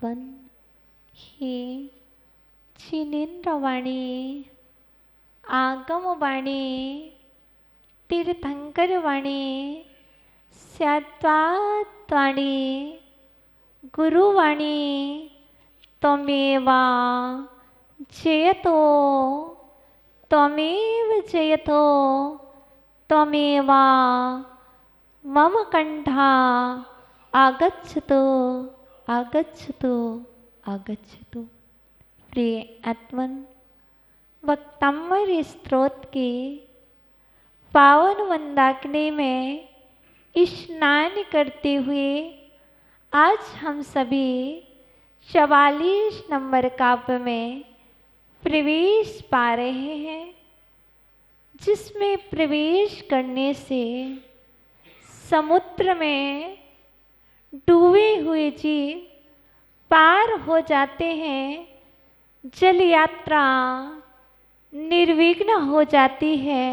आत्मन ही जिनेन्द्रवाणी आगमवाणी तीर्थंकरवाणी स्यात्वाणी गुरुवाणी त्वमेवा जयतो त्वमेव जयतो त्वमेवा मम कंठा आगच्छतु आगच्छतु आगच्छतु। प्रिय आत्मन, वक्ताम्बर स्तोत्र के पावन मंदाकिनी में स्नान करते हुए आज हम सभी 44 नंबर काव्य में प्रवेश पा रहे हैं, जिसमें प्रवेश करने से समुद्र में डूबे हुए जीव पार हो जाते हैं, जल यात्रा निर्विघ्न हो जाती है।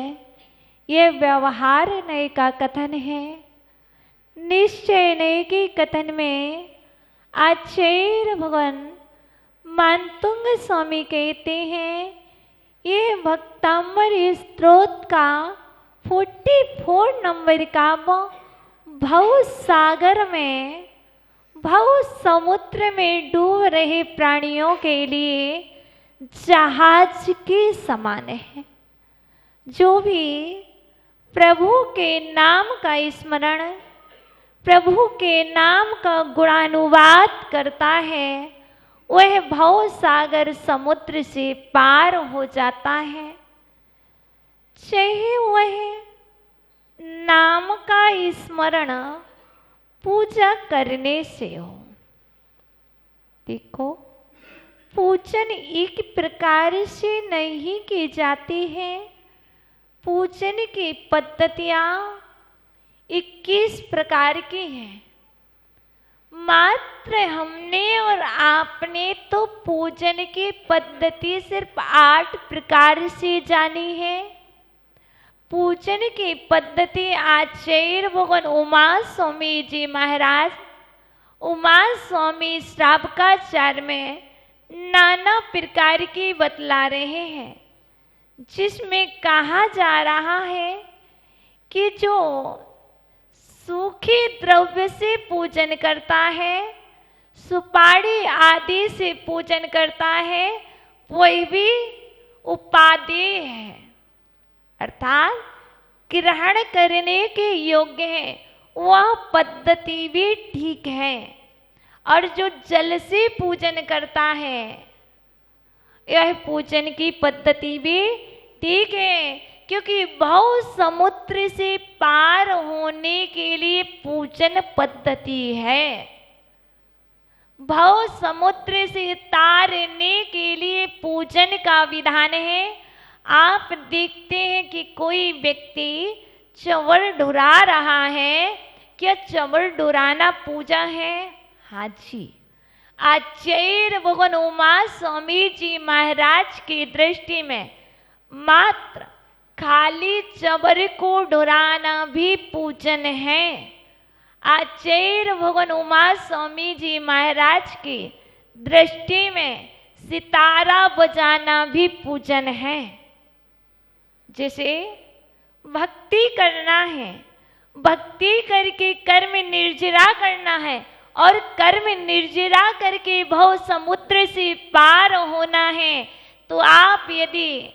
यह व्यवहार नय का कथन है। निश्चय नय के कथन में आचार्य भगवान मानतुंग स्वामी कहते हैं, ये भक्ताम्बर स्तोत्र का 44 नंबर का भव सागर में भव समुद्र में डूब रहे प्राणियों के लिए जहाज के समान है। जो भी प्रभु के नाम का स्मरण, प्रभु के नाम का गुणानुवाद करता है, वह भव सागर समुद्र से पार हो जाता है। चाहे वह नाम का स्मरण पूजा करने से हो। देखो, पूजन एक प्रकार से नहीं की जाती है। पूजन की पद्धतियां 21 प्रकार की हैं। मात्र हमने और आपने तो पूजन की पद्धति सिर्फ 8 प्रकार से जानी है। पूजन की पद्धति आचार्य भगवान उमा स्वामी जी महाराज उमा स्वामी श्रावकाचार्य में नाना प्रकार की बतला रहे हैं, जिसमें कहा जा रहा है कि जो सूखे द्रव्य से पूजन करता है, सुपारी आदि से पूजन करता है, वही भी उपादेय है, अर्थात ग्रहण करने के योग्य है। वह पद्धति भी ठीक है। और जो जल से पूजन करता है, यह पूजन की पद्धति भी ठीक है, क्योंकि भव समुद्र से पार होने के लिए पूजन पद्धति है। भव समुद्र से तारने के लिए पूजन का विधान है। आप देखते हैं कि कोई व्यक्ति चंवर डुरा रहा है, क्या चंवर डुराना पूजा है? हाँ जी। आचार्य भगवान उमा स्वामी जी महाराज की दृष्टि में मात्र खाली चंवर को डुराना भी पूजन है। आचार्य भगवान उमा स्वामी जी महाराज की दृष्टि में सितारा बजाना भी पूजन है। जैसे भक्ति करना है, भक्ति करके कर्म निर्जरा करना है, और कर्म निर्जरा करके भव समुद्र से पार होना है, तो आप यदि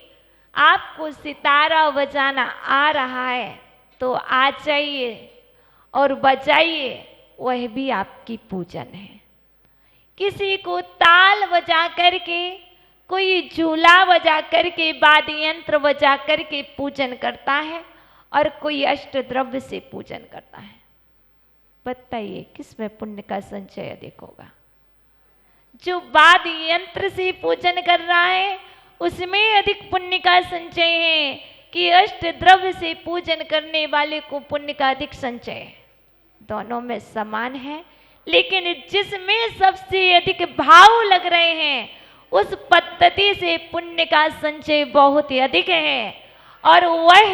आपको सितारा बजाना आ रहा है तो आ जाइए और बजाइए, वह भी आपकी पूजन है। किसी को ताल बजा करके, कोई झूला बजा करके, वाद्य यंत्र बजा करके पूजन करता है, और कोई अष्ट द्रव्य से पूजन करता है। बताइए किसमें पुण्य का संचय अधिक होगा? जो वाद्य यंत्र से पूजन कर रहा है उसमें अधिक पुण्य का संचय है, कि अष्ट द्रव्य से पूजन करने वाले को पुण्य का अधिक संचय है? दोनों में समान है, लेकिन जिसमें सबसे अधिक भाव लग रहे हैं उस पद्धति से पुण्य का संचय बहुत ही अधिक है, और वह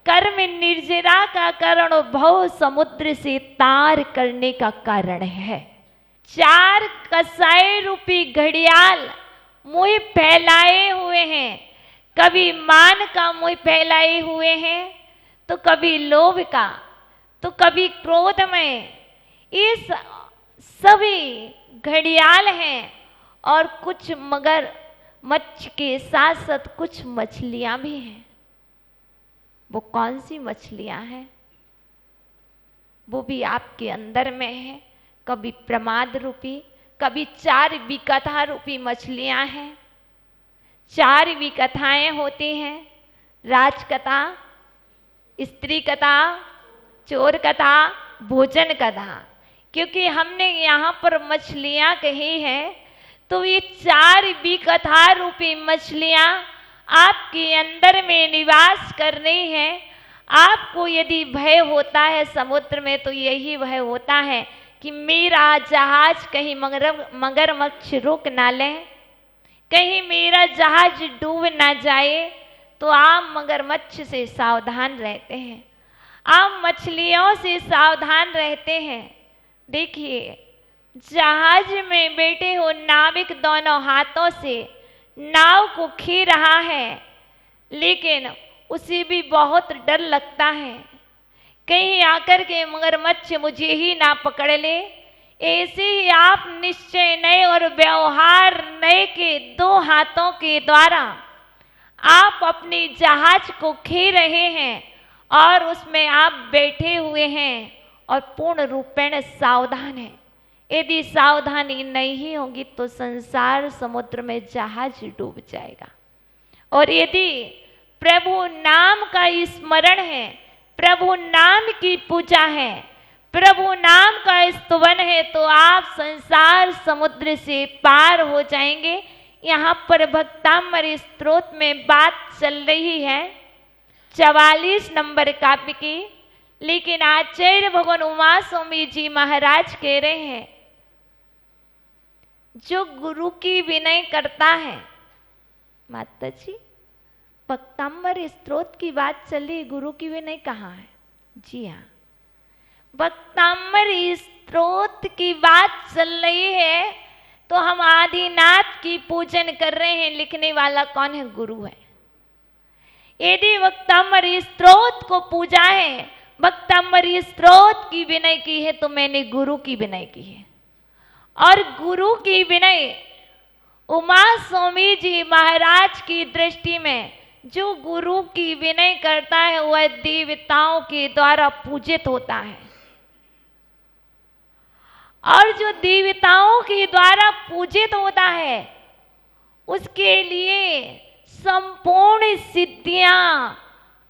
कर्म निर्जरा का कारण भव समुद्र से तार करने का कारण है। 4 कसाई रूपी घड़ियाल मुँह फैलाए हुए हैं। कभी मान का मुँह फैलाए हुए हैं, तो कभी लोभ का, तो कभी क्रोध में। ये सभी घड़ियाल हैं। और कुछ मगर मच्छ के साथ साथ कुछ मछलियां भी हैं। वो कौन सी मछलियां हैं? वो भी आपके अंदर में है। कभी प्रमाद रूपी, कभी 4 विकथा रूपी मछलियां हैं। 4 विकथाएं होती हैं, राजकथा, स्त्री कथा, चोर कथा, भोजन कथा। क्योंकि हमने यहाँ पर मछलियां कही हैं, तो ये 4 विकथा रूपी मछलियां आपके अंदर में निवास कर रही हैं। आपको यदि भय होता है समुद्र में, तो यही भय होता है कि मेरा जहाज कहीं मगरमच्छ रोक ना ले, कहीं मेरा जहाज डूब ना जाए। तो आप मगरमच्छ से सावधान रहते हैं, आप मछलियों से सावधान रहते हैं। देखिए, जहाज में बैठे हो नाविक दोनों हाथों से नाव को खींच रहा है, लेकिन उसे भी बहुत डर लगता है, कहीं आकर के मगरमच्छ मुझे ही ना पकड़ ले। ऐसे ही आप निश्चय नए और व्यवहार नए के 2 हाथों के द्वारा आप अपनी जहाज को खींच रहे हैं और उसमें आप बैठे हुए हैं और पूर्ण रूपेण सावधान हैं। यदि सावधानी नहीं होगी तो संसार समुद्र में जहाज डूब जाएगा। और यदि प्रभु नाम का स्मरण है, प्रभु नाम की पूजा है, प्रभु नाम का स्तवन है, तो आप संसार समुद्र से पार हो जाएंगे। यहाँ पर भक्तामृत स्तोत्र में बात चल रही है 44 नंबर काव्य की, लेकिन आचार्य भगवान उमा स्वामी जी महाराज कह रहे हैं, जो गुरु की विनय करता है। माता जी, भक्तामृत स्तोत्र की बात चली, गुरु की विनय कहाँ है? जी हाँ, भक्तामृत स्तोत्र की बात चल रही है, तो हम आदिनाथ की पूजन कर रहे हैं। लिखने वाला कौन है? गुरु है। यदि भक्तामृत स्तोत्र को पूजा है, भक्तामृत स्तोत्र की विनय की है, तो मैंने गुरु की विनय की है। और गुरु की विनय उमा स्वामी जी महाराज की दृष्टि में जो गुरु की विनय करता है वह देवताओं के द्वारा पूजित होता है। और जो देवताओं के द्वारा पूजित होता है उसके लिए संपूर्ण सिद्धियां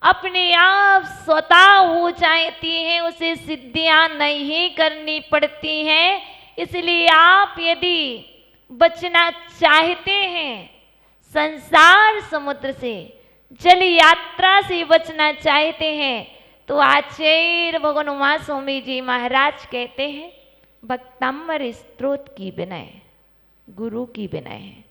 अपने आप स्वतः हो जाती हैं, उसे सिद्धियां नहीं करनी पड़ती हैं। इसलिए आप यदि बचना चाहते हैं संसार समुद्र से, जल यात्रा से बचना चाहते हैं, तो आचार्य भगवान उमा स्वामी जी महाराज कहते हैं भक्तामृत स्तोत्र की विनय गुरु की विनय है।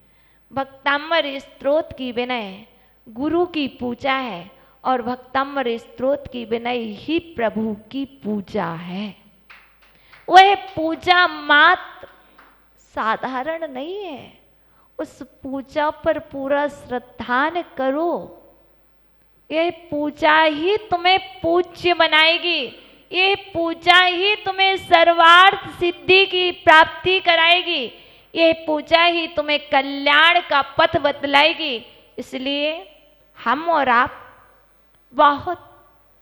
भक्तामृत स्तोत्र की विनय गुरु की पूजा है, और भक्तामृत स्तोत्र की विनय ही प्रभु की पूजा है। वह पूजा मात्र साधारण नहीं है, उस पूजा पर पूरा श्रद्धान करो। यह पूजा ही तुम्हें पूज्य बनाएगी, यह पूजा ही तुम्हें सर्वार्थ सिद्धि की प्राप्ति कराएगी, यह पूजा ही तुम्हें कल्याण का पथ बतलाएगी। इसलिए हम और आप बहुत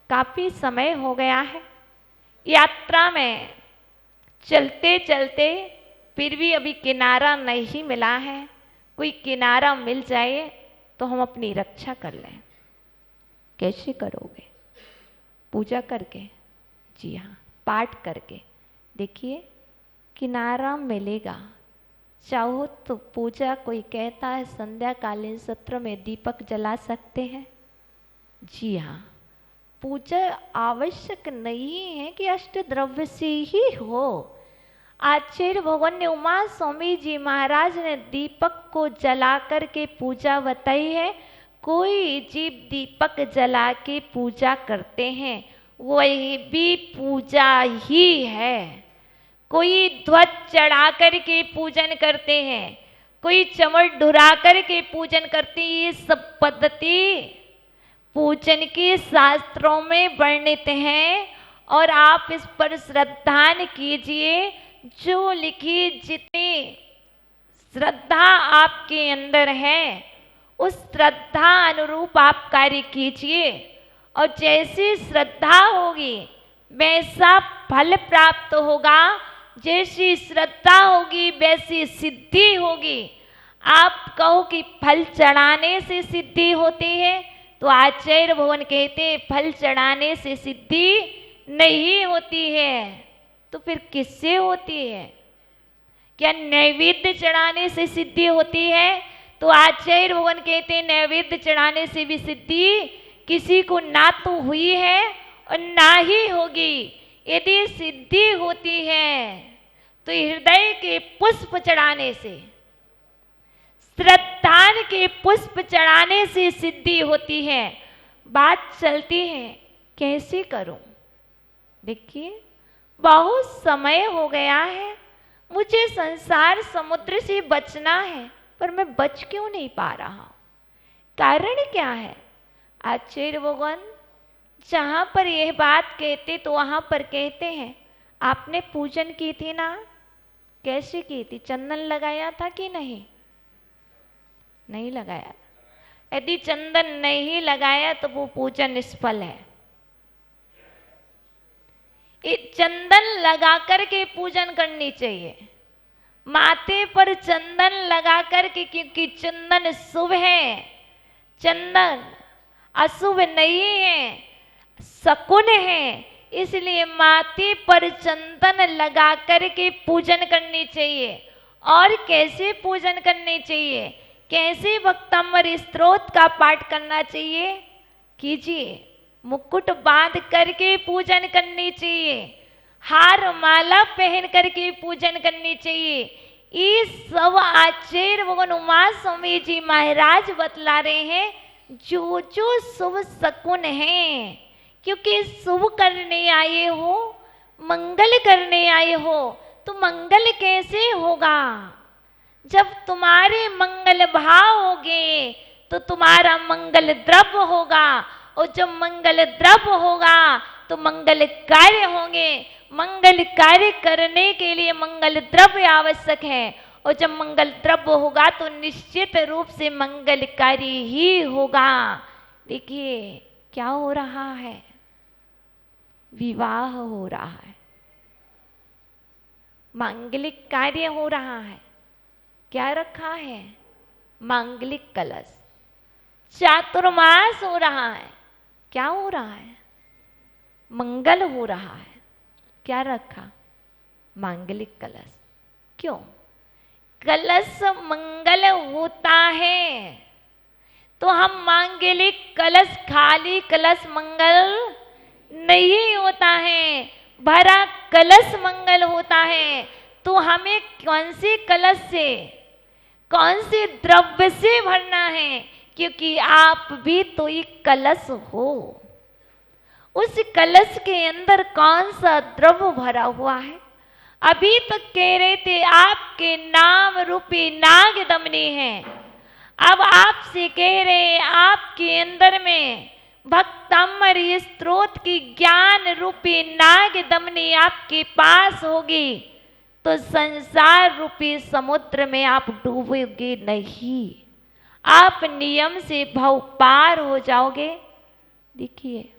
काफ़ी समय हो गया है यात्रा में चलते चलते, फिर भी अभी किनारा नहीं मिला है। कोई किनारा मिल जाए तो हम अपनी रक्षा कर लें। कैसे करोगे? पूजा करके? जी हाँ, पाठ करके। देखिए, किनारा मिलेगा। चाहो तो पूजा, कोई कहता है संध्याकालीन सत्र में दीपक जला सकते हैं। जी हाँ, पूजा आवश्यक नहीं है कि अष्टद्रव्य से ही हो। आचार्य भगवान ने उमा स्वामी जी महाराज ने दीपक को जला कर के पूजा बताई है। कोई जीव दीपक जला के पूजा करते हैं, वही भी पूजा ही है। कोई ध्वज चढ़ा कर के पूजन करते हैं, कोई चमड़ ढुरा कर के पूजन करते हैं। ये सब पद्धति पूजन के शास्त्रों में वर्णित हैं और आप इस पर श्रद्धा कीजिए। जो लिखी जितनी श्रद्धा आपके अंदर है उस श्रद्धा अनुरूप आप कार्य कीजिए और जैसी श्रद्धा होगी वैसा फल प्राप्त होगा। जैसी श्रद्धा होगी वैसी सिद्धि होगी। आप कहो कि फल चढ़ाने से सिद्धि होती है तो आचार्य भगवान कहते हैं फल चढ़ाने से सिद्धि नहीं होती है। तो फिर किससे होती है? क्या नैवेद्य चढ़ाने से सिद्धि होती है? तो आचार्य भगवान कहते हैं नैवेद्य चढ़ाने से भी सिद्धि किसी को ना तो हुई है और ना ही होगी। यदि सिद्धि होती है तो हृदय के पुष्प चढ़ाने से, श्रद्धा के पुष्प चढ़ाने से सिद्धि होती है। बात चलती है कैसे करूं? देखिए बहुत समय हो गया है, मुझे संसार समुद्र से बचना है पर मैं बच क्यों नहीं पा रहा? कारण क्या है? आचार्य भगवान जहाँ पर यह बात कहते तो वहाँ पर कहते हैं आपने पूजन की थी ना, कैसे की थी? चंदन लगाया था कि नहीं? नहीं लगाया। यदि चंदन नहीं लगाया तो वो पूजन निष्फल है। ये चंदन लगा करके पूजन करनी चाहिए, माथे पर चंदन लगा करके, क्योंकि चंदन शुभ है, चंदन अशुभ नहीं है, शकुन है। इसलिए माथे पर चंदन लगा करके पूजन करनी चाहिए। और कैसे पूजन करनी चाहिए? कैसे भक्तामृत स्तोत्र का पाठ करना चाहिए? कीजिए। मुकुट बांध करके पूजन करनी चाहिए, हार माला पहन करके पूजन करनी चाहिए। ये सब आचार्य भगवान उमा स्वामी जी महाराज बतला रहे हैं जो जो शुभ शकुन है। क्योंकि शुभ करने आए हो, मंगल करने आए हो, तो मंगल कैसे होगा? जब तुम्हारे मंगल भाव होंगे तो तुम्हारा मंगल द्रव्य होगा, और जब मंगल द्रव्य होगा तो मंगल कार्य होंगे। मंगल कार्य करने के लिए मंगल द्रव्य आवश्यक है, और जब मंगल द्रव्य होगा तो निश्चित रूप से मंगल कार्य ही होगा। देखिए क्या हो रहा है? विवाह हो रहा है, मांगलिक कार्य हो रहा है। क्या रखा है? मांगलिक कलश। चातुर्मास हो रहा है। क्या हो रहा है? मंगल हो रहा है। क्या रखा? मांगलिक कलश। क्यों? कलश मंगल होता है तो हम मांगलिक कलश, खाली कलश मंगल नहीं होता है, भरा कलश मंगल होता है। तो हमें कौन से कलश से, कौन से द्रव्य से भरना है? क्योंकि आप भी तो एक कलश हो। उस कलश के अंदर कौन सा द्रव्य भरा हुआ है? अभी तक कह रहे थे आपके नाम रूपी नाग दमनी है। अब आपसे कह रहे हैं आपके अंदर में भक्तामृत स्तोत्र की ज्ञान रूपी नाग दमनी आपके पास होगी तो संसार रूपी समुद्र में आप डूबोगे नहीं, आप नियम से भव पार हो जाओगे। देखिए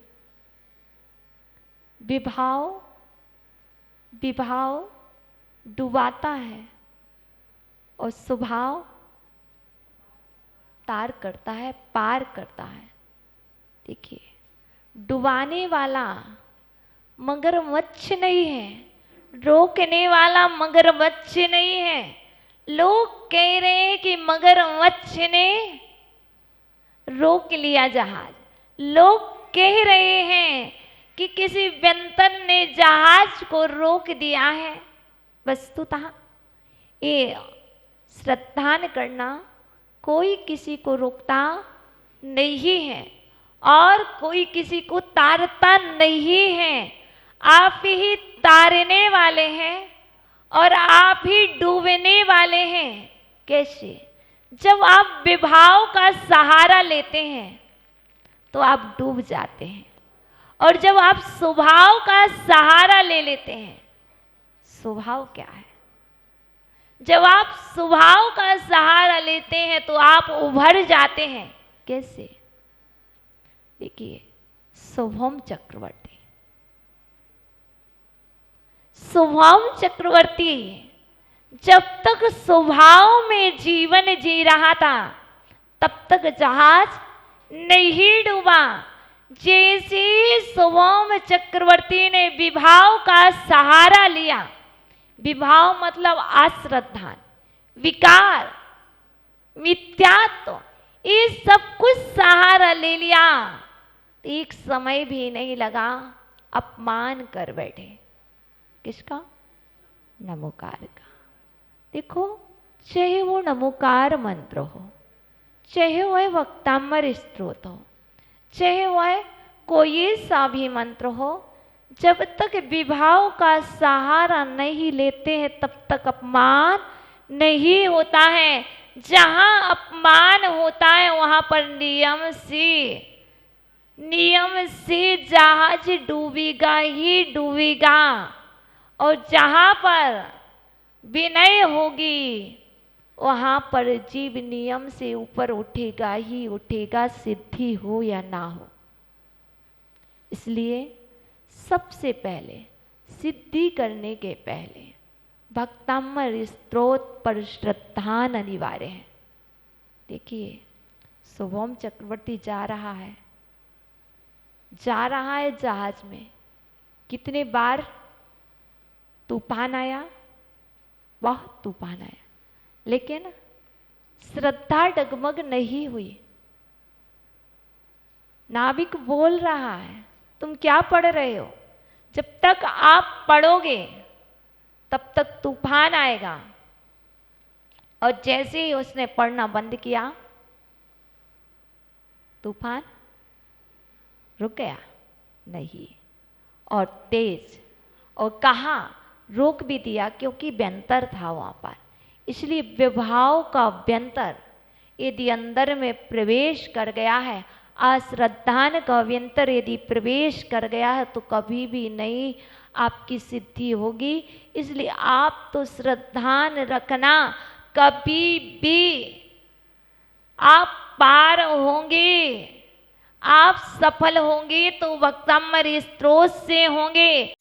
विभाव डुबाता है और स्वभाव तार करता है, पार करता है। देखिए डुबाने वाला मगरमच्छ नहीं है, रोकने वाला मगरमच्छ नहीं है। लोग कह रहे हैं कि मगरमच्छ ने रोक लिया जहाज। लोग कह रहे हैं कि किसी व्यंतन ने जहाज को रोक दिया है। वस्तुतः ये श्रद्धान करना कोई किसी को रोकता नहीं है और कोई किसी को तारता नहीं है। आप ही तारने वाले हैं, और आप ही डूबने वाले हैं। कैसे? जब आप विभाव का सहारा लेते हैं तो आप डूब जाते हैं, और जब आप स्वभाव का सहारा ले लेते हैं, स्वभाव क्या है? जब आप स्वभाव का सहारा लेते हैं तो आप उभर जाते हैं। कैसे? देखिए, शुभम चक्रवर्ती, शुभम चक्रवर्ती जब तक स्वभाव में जीवन जी रहा था तब तक जहाज नहीं डूबा। जैसे शुभम चक्रवर्ती ने विभाव का सहारा लिया, विभाव मतलब अश्रद्धा, विकार, मिथ्यात्व, ये सब कुछ सहारा ले लिया, एक समय भी नहीं लगा अपमान कर बैठे। किसका? नमोकार का। देखो, चाहे वो नमोकार मंत्र हो, चाहे वह वक्ताम्बर स्त्रोत हो, चाहे वह कोई सा भी मंत्र हो, जब तक विभाव का सहारा नहीं लेते हैं तब तक अपमान नहीं होता है। जहां अपमान होता है वहां पर नियम से जहाज डूबेगा ही डूबेगा, और जहां पर विनय होगी वहां पर जीव नियम से ऊपर उठेगा ही उठेगा, सिद्धि हो या ना हो। इसलिए सबसे पहले सिद्धि करने के पहले भक्ताम्बर स्त्रोत पर श्रद्धा अनिवार्य है। देखिए, शुभम चक्रवर्ती जा रहा है जहाज में। कितने बार तूफान आया, बहुत तूफान आया, लेकिन श्रद्धा डगमग नहीं हुई। नाविक बोल रहा है, तुम क्या पढ़ रहे हो? जब तक आप पढ़ोगे तब तक तूफान आएगा। और जैसे ही उसने पढ़ना बंद किया, तूफान रुक गया नहीं, और तेज, और कहा रोक भी दिया क्योंकि व्यंतर था वहां पर। इसलिए विभाव का व्यंतर यदि अंदर में प्रवेश कर गया है, अश्रद्धान का व्यंतर यदि प्रवेश कर गया है, तो कभी भी नहीं आपकी सिद्धि होगी। इसलिए आप तो श्रद्धान रखना, कभी भी आप पार होंगे, आप सफल होंगे तो वक्ताम्बर स्त्रोत से होंगे।